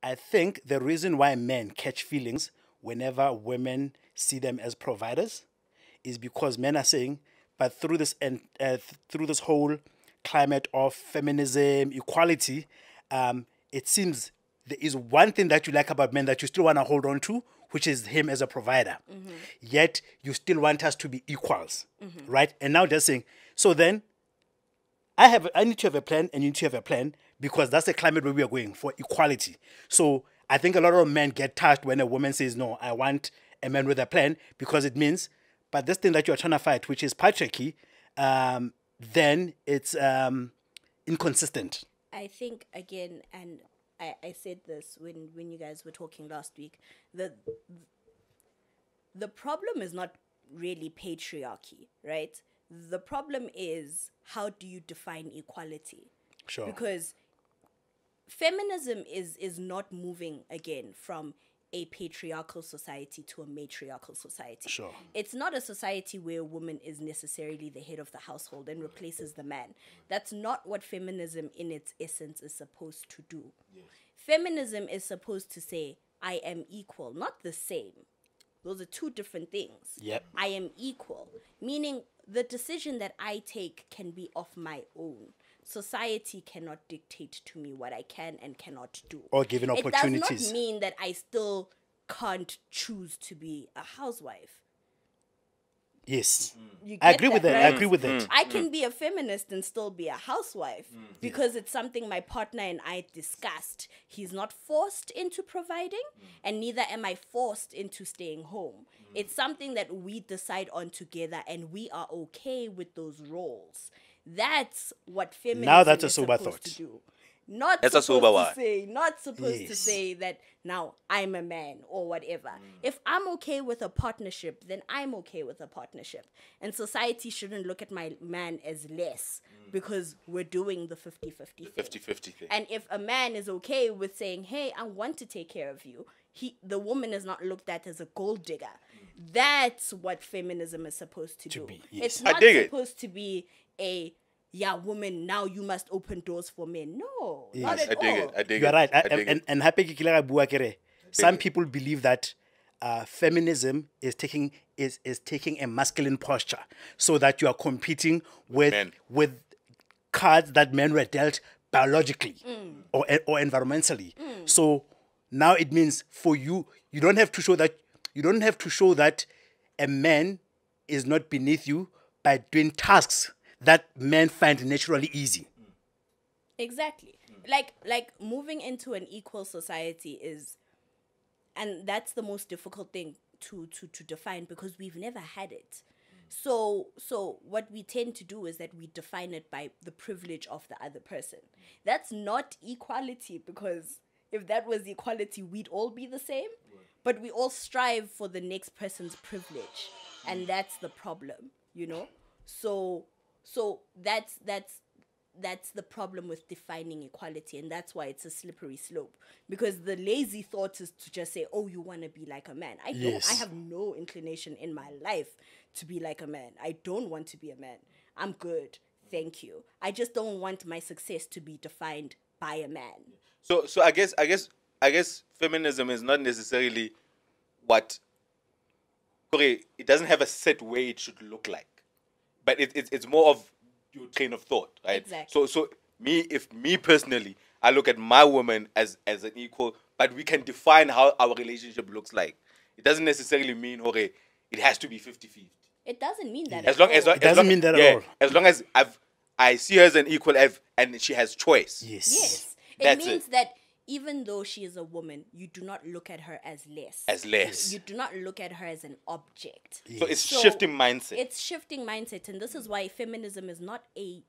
I think the reason why men catch feelings whenever women see them as providers is because men are saying, but through this and through this whole climate of feminism, equality, it seems there is one thing that you like about men that you still want to hold on to, which is him as a provider. Yet you still want us to be equals, right? And now they're saying, so then I need to have a plan and you need to have a plan because that's the climate where we are going for equality. So I think a lot of men get touched when a woman says, no, I want a man with a plan because it means, but this thing that you're trying to fight, which is patriarchy, then it's inconsistent. I think, again, and I said this when you guys were talking last week, the problem is not really patriarchy, right? The problem is, how do you define equality? Sure. Because feminism is not moving, again, from a patriarchal society to a matriarchal society. Sure. It's not a society where a woman is necessarily the head of the household and replaces the man. That's not what feminism in its essence is supposed to do. Yes. Feminism is supposed to say, I am equal, not the same. Those are two different things. Yep. I am equal, meaning the decision that I take can be of my own. Society cannot dictate to me what I can and cannot do. Or given opportunities. It does not mean that I still can't choose to be a housewife. Yes. You I get agree with that. right? I agree with that. I can be a feminist and still be a housewife because it's something my partner and I discussed. He's not forced into providing, and neither am I forced into staying home. It's something that we decide on together, and we are okay with those roles. That's what feminism Now that's a is sober supposed thought. to do. Not That's a supposed sober to one. say, not supposed to Yes. say that now I'm a man or whatever. If I'm okay with a partnership, then I'm okay with a partnership. And society shouldn't look at my man as less because we're doing the 50-50 thing. 50-50 thing. And if a man is okay with saying, hey, I want to take care of you, the woman is not looked at as a gold digger. That's what feminism is supposed to do. be, yes. It's I not dig it. supposed to be woman, now you must open doors for men. No, not Yes. at I dig all. it. I dig You're it. right. I dig it. And happy ki kile ka bua kere, some people believe that feminism is taking a masculine posture so that you are competing Men. with cards that men were dealt biologically or environmentally. So now it means for you don't have to show that a man is not beneath you by doing tasks that men find naturally easy. Exactly. Like moving into an equal society is, and that's the most difficult thing to define because we've never had it. So what we tend to do is that we define it by the privilege of the other person. That's not equality, because if that was equality, we'd all be the same. But we all strive for the next person's privilege, and that's the problem, you know? So that's the problem with defining equality, and that's why it's a slippery slope. Because the lazy thought is to just say, "Oh, you want to be like a man." I don't. Yes. I have no inclination in my life to be like a man. I don't want to be a man. I'm good, thank you. I just don't want my success to be defined by a man. So I guess feminism is not necessarily what. Okay, it doesn't have a set way it should look like, but it's more of your train of thought, right? Exactly. So me personally, I look at my woman as an equal, but we can define how our relationship looks like. It doesn't necessarily mean, okay, it has to be 50-50. It doesn't mean that. As long as It doesn't mean that at all. As long as I see her as an equal, and she has choice. Yes. Yes. It That's means it. that even though she is a woman, you do not look at her as less. As less. You do not look at her as an object. So it's shifting mindset. It's shifting mindset, and this is why feminism is not a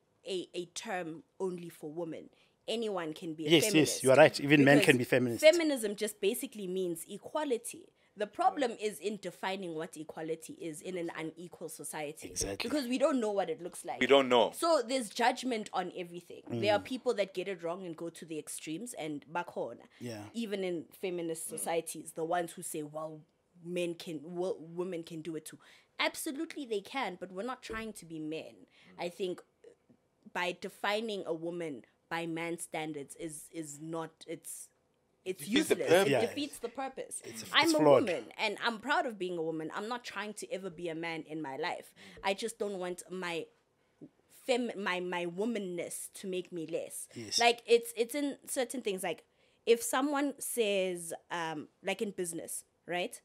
term only for women. Anyone can be a Yes, feminist. yes, you are right. Even men Because can be feminists. Feminism just basically means equality. The problem is in defining what equality is in an unequal society. Exactly. Because we don't know what it looks like. We don't know. So there's judgment on everything. There are people that get it wrong and go to the extremes, and bakhona. Yeah. Even in feminist societies, the ones who say, well, women can do it too. Absolutely they can, but we're not trying to be men. I think by defining a woman by man's standards is not, it's it's Defeats the useless. purpose. It Yeah. defeats the purpose. it's I'm a flawed. woman, and I'm proud of being a woman. I'm not trying to ever be a man in my life. I just don't want my my womanness to make me less. Yes. Like it's in certain things. Like if someone says, like in business, right?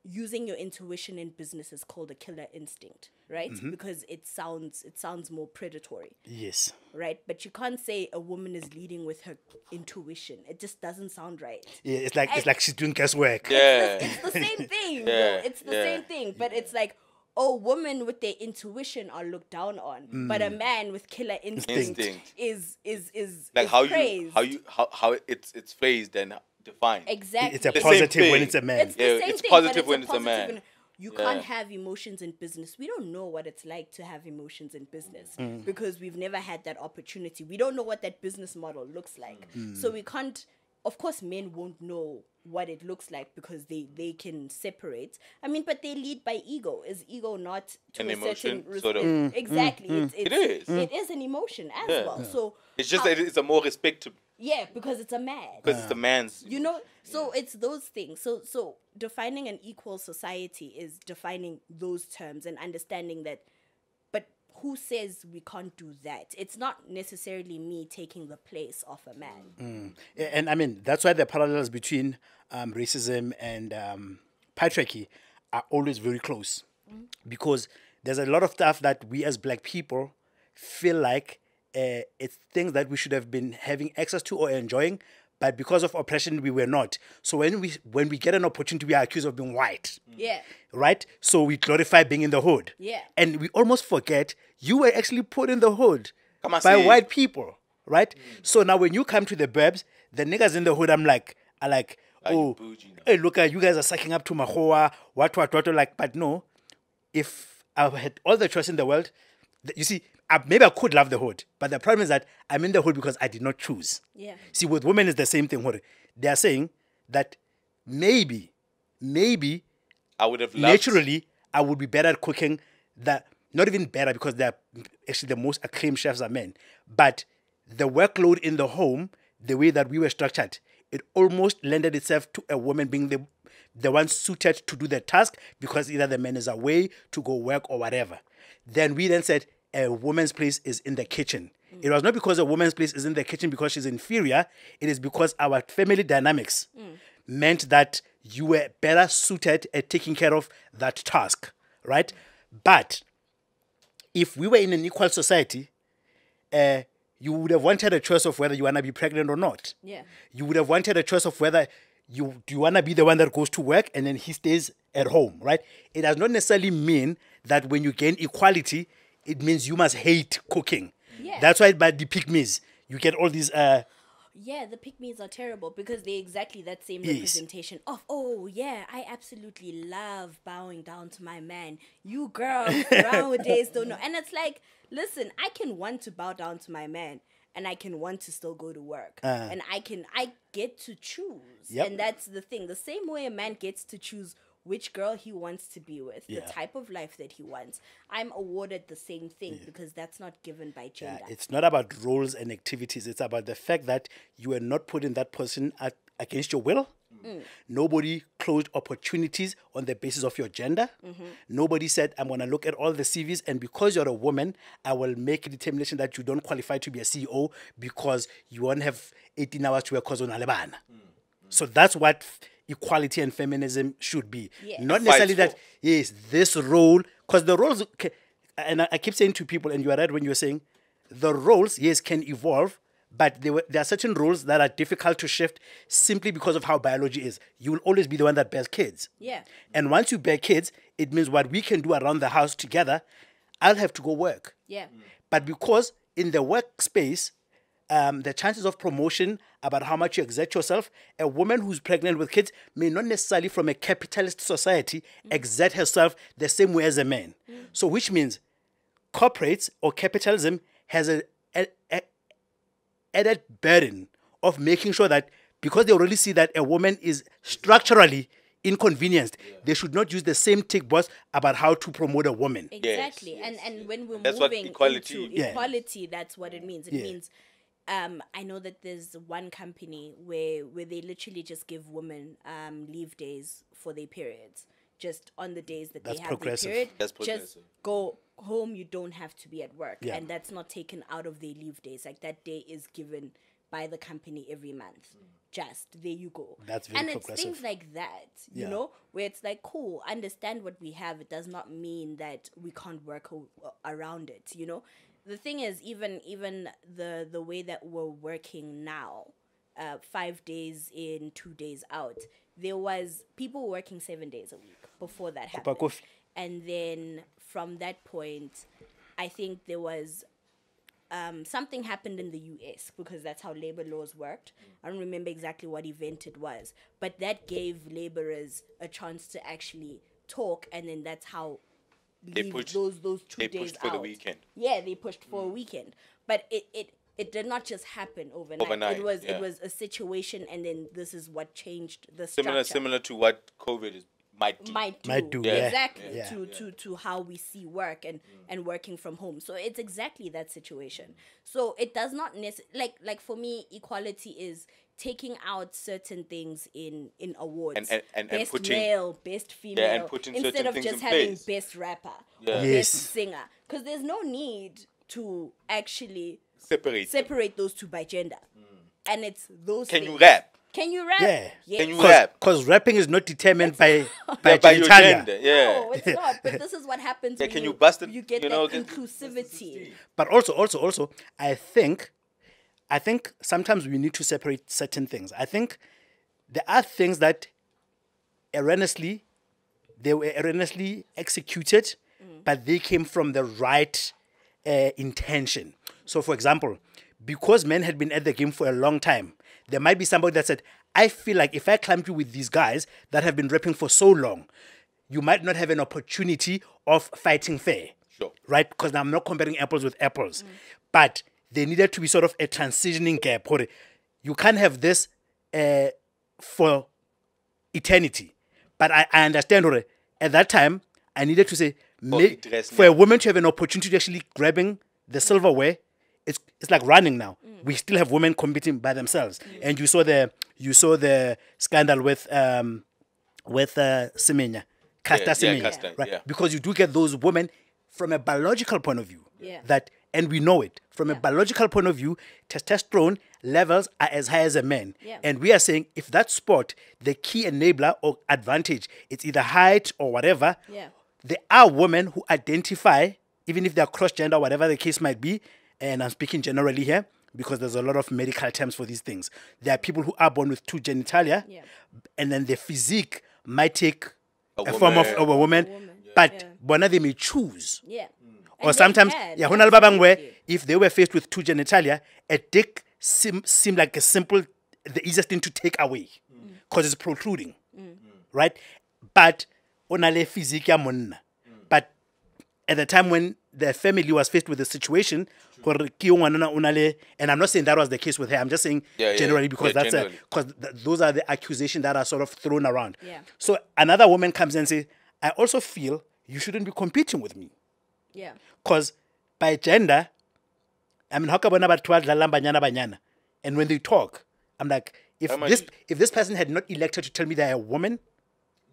Using your intuition in business is called a killer instinct, right? Because it sounds more predatory, Yes. right? But you can't say a woman is leading with her intuition. It just doesn't sound right. Yeah, it's like she's doing guesswork. Yeah. It's the same thing. Yeah, It's the yeah. same thing. But it's like, oh, women with their intuition are looked down on, but a man with killer instinct, Instinct. is Like is how praised. how it's phrased and defined. Exactly. It's a The same positive when thing. it's a man. It's the Yeah, same it's thing, positive but when it's it's a man. positive you Yeah. can't have emotions in business. We don't know what it's like to have emotions in business because we've never had that opportunity. We don't know what that business model looks like. So we can't, of course, men won't know what it looks like because they can separate. I mean, but they lead by ego. Is ego not to An a emotion, certain sort of. Exactly. It is. It is an emotion as Yeah. well. So It's just that it's a more respectable yeah, because it's a man. because it's the man's. You know, so it's those things. So defining an equal society is defining those terms and understanding that, but who says we can't do that? It's not necessarily me taking the place of a man. And I mean, that's why the parallels between racism and patriarchy are always very close. Because there's a lot of stuff that we as black people feel like it's things that we should have been having access to or enjoying, but because of oppression, we were not. So when we get an opportunity, we are accused of being white. Yeah. Right? So we glorify being in the hood. Yeah. And we almost forget you were actually put in the hood Come on, by see. white people. Right? So now when you come to the burbs, the niggas in the hood, are like, you oh, bougie now. hey, look, you guys are sucking up to Mahoa, what, like, but no, if I had all the choice in the world, you see, maybe I could love the hood, but the problem is that I'm in the hood because I did not choose. Yeah. See, with women, it's the same thing. Hood. They are saying that maybe I would have loved naturally I would be better at cooking. Not even better because they're actually the most acclaimed chefs are men, but the workload in the home, the way that we were structured, it almost lended itself to a woman being the one suited to do the task because either the man is away to go work or whatever. Then we then said a woman's place is in the kitchen. It was not because a woman's place is in the kitchen because she's inferior. It is because our family dynamics meant that you were better suited at taking care of that task, right? But if we were in an equal society, you would have wanted a choice of whether you want to be pregnant or not. Yeah. You would have wanted a choice of whether do you want to be the one that goes to work and then he stays at home, right? It does not necessarily mean that when you gain equality, it means you must hate cooking. Yeah. That's why by the pygmies, you get all these... Yeah, the pygmies are terrible because they're exactly that same Yes. representation of, oh, yeah, I absolutely love bowing down to my man. You girls nowadays don't know. And it's like, listen, I can want to bow down to my man and I can want to still go to work. And I get to choose. Yep. And that's the thing. The same way a man gets to choose which girl he wants to be with, the type of life that he wants. I'm awarded the same thing because that's not given by gender. It's not about roles and activities. It's about the fact that you are not put in that person against your will. Nobody closed opportunities on the basis of your gender. Nobody said, I'm going to look at all the CVs and because you're a woman, I will make a determination that you don't qualify to be a CEO because you won't have 18 hours to work because on Alabama. So that's what equality and feminism should be. Yes. Not necessarily Fight that, yes, this role, because the roles, and I keep saying to people, and you are right when you're saying, the roles, yes, can evolve, but there are certain roles that are difficult to shift simply because of how biology is. You will always be the one that bears kids. Yeah. And once you bear kids, it means what we can do around the house together, I'll have to go work. Yeah. But because in the workspace, the chances of promotion about how much you exert yourself, a woman who's pregnant with kids may not necessarily from a capitalist society exert herself the same way as a man. So which means corporates or capitalism has a added burden of making sure that because they already see that a woman is structurally inconvenienced, they should not use the same tick box about how to promote a woman. Exactly. Yes, And when we're That's what moving equality into means. equality, that's what it means. It means I know that there's one company where they literally just give women leave days for their periods, just on the days that That's they have progressive. their period. That's just progressive. go home. You don't have to be at work, Yeah. and that's not taken out of their leave days. Like that day is given by the company every month. Just there you go. That's very and it's progressive. things like that, you Yeah. know, where it's like, cool, understand what we have. It does not mean that we can't work around it, you know. The thing is, even the way that we're working now, 5 days in, 2 days out, there was people working 7 days a week before that happened. coffee. And then from that point, I think there was something happened in the US, because that's how labor laws worked. I don't remember exactly what event it was, but that gave laborers a chance to actually talk, and then that's how leave pushed- those 2 they days pushed for out. the weekend. Yeah, they pushed for a weekend, but it did not just happen overnight. Overnight, it was yeah. a situation, and then this is what changed the structure. Similar to what COVID might do. Might do, yeah. exactly Yeah. to how we see work and working from home. So it's exactly that situation. So it does not necessarily like for me, equality is taking out certain things in awards, And best putting- male, best female, and putting instead certain of things just in having place. best rapper Yeah. or Yes. best singer, because there's no need to actually Separate. separate those two by gender. And it's those Can things. you rap? Can you rap? Yeah. Yes. Can you rap? Because rapping is not determined by By your genitalia. gender. Yeah. No, it's not. But this is what happens when can you bust it, you get you know, that can- inclusivity. But also, I think sometimes we need to separate certain things. I think there are things that they were erroneously executed, but they came from the right intention. So, for example, because men had been at the game for a long time, there might be somebody that said, I feel like if I climb you with these guys that have been rapping for so long, you might not have an opportunity of fighting fair. Sure. Right? Because I'm not comparing apples with apples. But there needed to be sort of a transitioning gap. You can't have this for eternity. But I understand, at that time, I needed to say, for a woman to have an opportunity to actually grabbing the silverware, it's like running now. We still have women competing by themselves. And you saw the scandal with Semenya. Caster Semenya, Caster, right? yeah. Because you do get those women from a biological point of view. Yeah. And we know it. From a biological point of view, testosterone levels are as high as a man. Yeah. And we are saying if that sport, the key enabler or advantage, it's either height or whatever, Yeah. there are women who identify, even if they're cross-gender, whatever the case might be, and I'm speaking generally here, because there's a lot of medical terms for these things. There are people who are born with two genitalia, Yeah. and then their physique might take a woman. form of a woman, but Yeah. one they may choose. Yeah. Or And they sometimes, can, ho na le ba bang where absolutely. if they were faced with two genitalia, a dick seemed like the easiest thing to take away because it's protruding, right? But onale physique ya monna. But at the time when the family was faced with the situation, gore ke yo ngwanana o na le- and I'm not saying that was the case with her. I'm just saying generally because those are the accusations that are sort of thrown around. Yeah. So another woman comes and says, I also feel you shouldn't be competing with me. Yeah. Because by gender, I mean, how come banyana? And when they talk, I'm like, if this person had not elected to tell me they're a woman,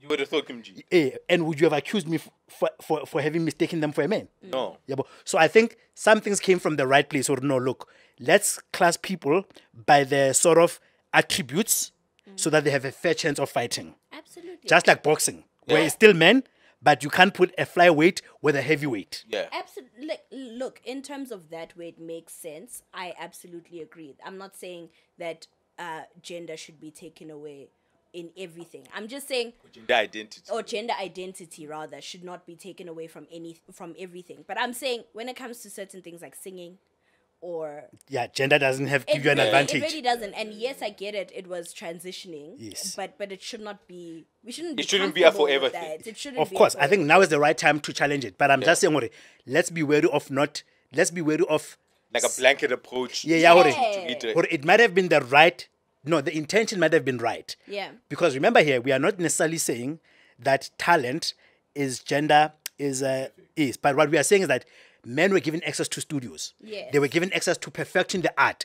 You would have thought Kimji. and would you have accused me for having mistaken them for a man? No. Yeah, so I think some things came from the right place. Or no, look, let's class people by their sort of attributes so that they have a fair chance of fighting. Absolutely. Just like boxing, where it's still men, but you can't put a flyweight with a heavyweight. Yeah. Absolutely. Like, look, in terms of that, where it makes sense, I absolutely agree. I'm not saying that gender should be taken away in everything. I'm just saying, Gender identity. or gender identity rather, should not be taken away from everything. But I'm saying when it comes to certain things like singing, or Yeah, gender doesn't have give you an advantage. It really doesn't. And yes, I get it. It was transitioning. Yes. But it should not be. We shouldn't. It shouldn't be a comfortable with forever thing. that. It shouldn't. Of be a course, I think forever now is the right time to challenge it. But I'm just saying, let's be wary of Like a blanket approach. Yeah, Yeah. To it. or it might have been the intention might have been right. Yeah. Because remember here, we are not necessarily saying that talent is gender is, but what we are saying is that men were given access to studios. Yes. They were given access to perfecting the art.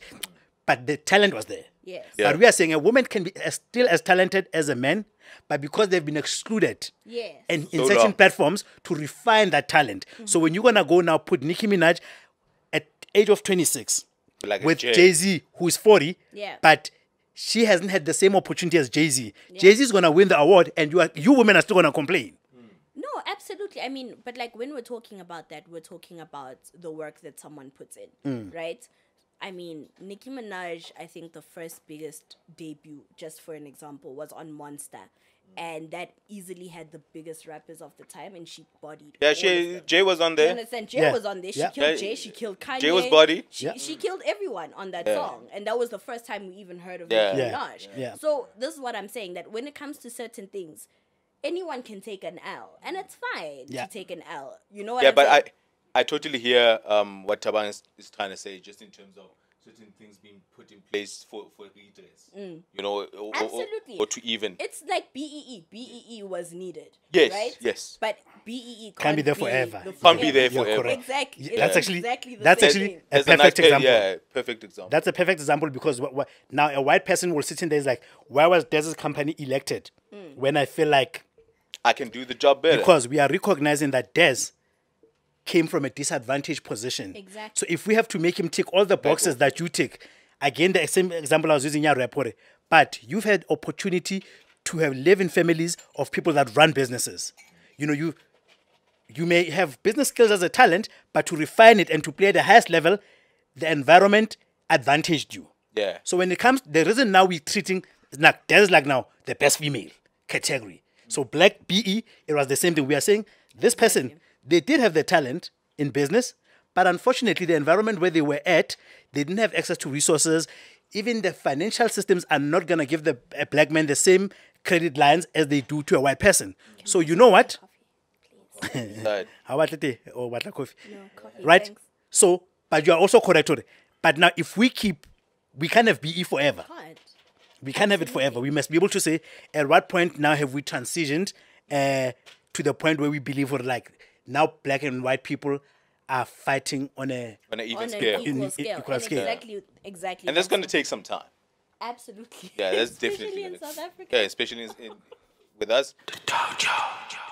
but the talent was there. Yes. Yeah. But we are saying a woman can be still as talented as a man, but because they've been excluded Yes. and in So certain long. platforms to refine that talent. So when you're gonna go now put Nicki Minaj at age of 26 Like a with Jay. Jay-Z, who is 40, Yeah. but she hasn't had the same opportunity as Jay-Z. Jay-Z is gonna win the award, and you women are still gonna complain. No, absolutely. I mean, but like when we're talking about that, we're talking about the work that someone puts in, right? I mean, Nicki Minaj, I think the first biggest debut, just for an example, was on Monster. And that easily had the biggest rappers of the time, and she bodied. Yeah, all of them. Jay was on You there. understand? Jay Yeah. was on there. She Yeah. killed Yeah. Jay. She killed Kanye. Jay was body. She killed everyone on that Yeah. song, and that was the first time we even heard of Yeah. Nicki Yeah. Minaj. Yeah. So this is what I'm saying, that when it comes to certain things, anyone can take an L, and it's fine Yeah. to take an L. You know what Yeah, I'm but saying? I totally hear what Taban is trying to say, just in terms of certain things being put in place for redress. You know, Absolutely. or to even. It's like BEE. BEE was needed. Yes, Right? yes. But BEE Can't be there forever. Can't be there You're forever. correct. Exactly. Yeah, It's that's actually- exactly the that's same actually thing. a That's perfect nice, example. Yeah, perfect example. That's a perfect example because now a white person will sit in there is like, why was Dez's company elected? When I feel like, I can do the job better. because we are recognizing that Dez came from a disadvantaged position. Exactly. So if we have to make him tick all the boxes that you tick, again, the same example I was using, but you've had opportunity to have live in families of people that run businesses. You know, you may have business skills as a talent, but to refine it and to play at the highest level, the environment advantaged you. Yeah. So when it comes, the reason now we're treating, like, there's like now the best female category. So black BE, it was the same thing. We are saying this person, they did have the talent in business, but unfortunately the environment where they were at, they didn't have access to resources. Even the financial systems are not going to give a black man the same credit lines as they do to a white person. So you know what? Right. How about it? Or what coffee? No, coffee, Right? thanks. So, but you are also correct. But now if we can't have BE forever. Can't. We can't have it forever. We must be able to say at what point now have we transitioned to the point where we believe we're like now black and white people are fighting on an On an even On scale. an equal In scale. equal And scale. Exactly. And that's going to take some time. Absolutely. Yeah, that's Especially definitely in gonna- South Africa. Yeah, especially with us. Dojo.